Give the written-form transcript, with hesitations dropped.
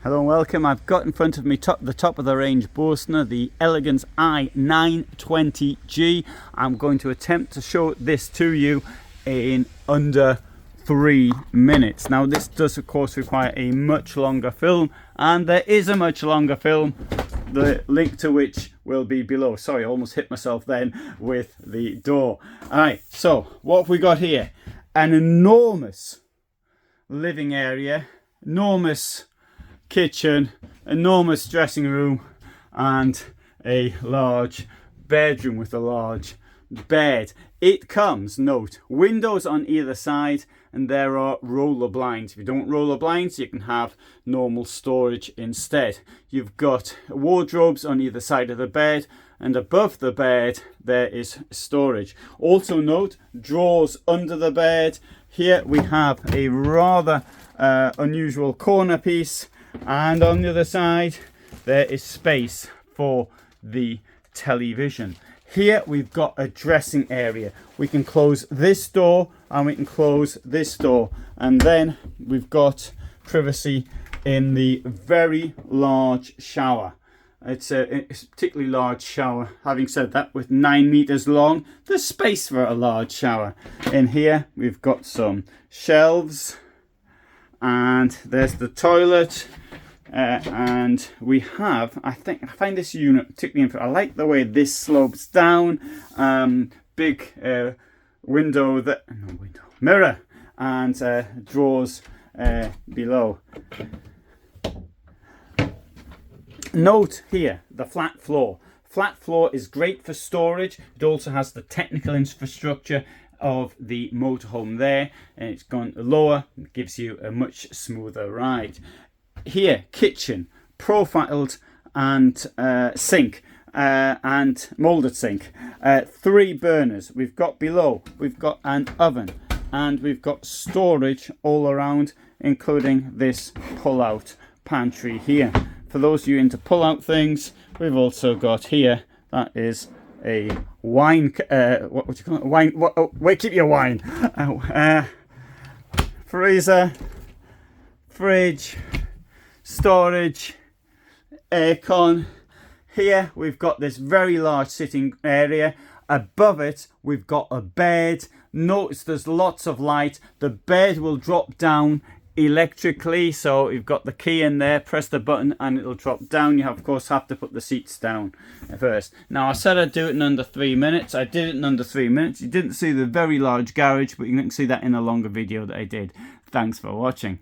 Hello and welcome. I've got in front of me the top of the range Burstner, the Elegance i920G. I'm going to attempt to show this to you in under 3 minutes. Now this does of course require a much longer film, and there is a much longer film, the link to which will be below. Sorry, I almost hit myself then with the door. Alright, so what have we got here? An enormous living area, enormous kitchen, enormous dressing room, and a large bedroom with a large bed. It comes, note, windows on either side, and there are roller blinds. If you don't want roller blinds, you can have normal storage instead. You've got wardrobes on either side of the bed, and above the bed there is storage. Also note, drawers under the bed. Here we have a rather unusual corner piece, and on the other side there is space for the television. Here we've got a dressing area. We can close this door and we can close this door, and then we've got privacy in the very large shower. It's a particularly large shower. Having said that, with 9 meters long, there's space for a large shower. In here we've got some shelves, and there's the toilet, and we have, I find this unit particularly interesting. I like the way this slopes down. Big mirror, and drawers below. Note here the flat floor. Flat floor is great for storage. It also has the technical infrastructure of the motorhome there, and it's gone lower. It gives you a much smoother ride. Here, kitchen, profiled and sink, and molded sink. 3 burners. We've got below, we've got an oven, and we've got storage all around, including this pull-out pantry here. For those of you into pull-out things, we've also got here, that is a wine, what would you call it? Wine, wait, keep your wine. Freezer, fridge, storage, aircon. Here we've got this very large sitting area. Above it we've got a bed. Notice there's lots of light. The bed will drop down electrically, so you've got the key in there, press the button and it'll drop down. You of course have to put the seats down first. Now I said I'd do it in under 3 minutes. I did it in under 3 minutes. You didn't see the very large garage, but you can see that in a longer video that I did. Thanks for watching.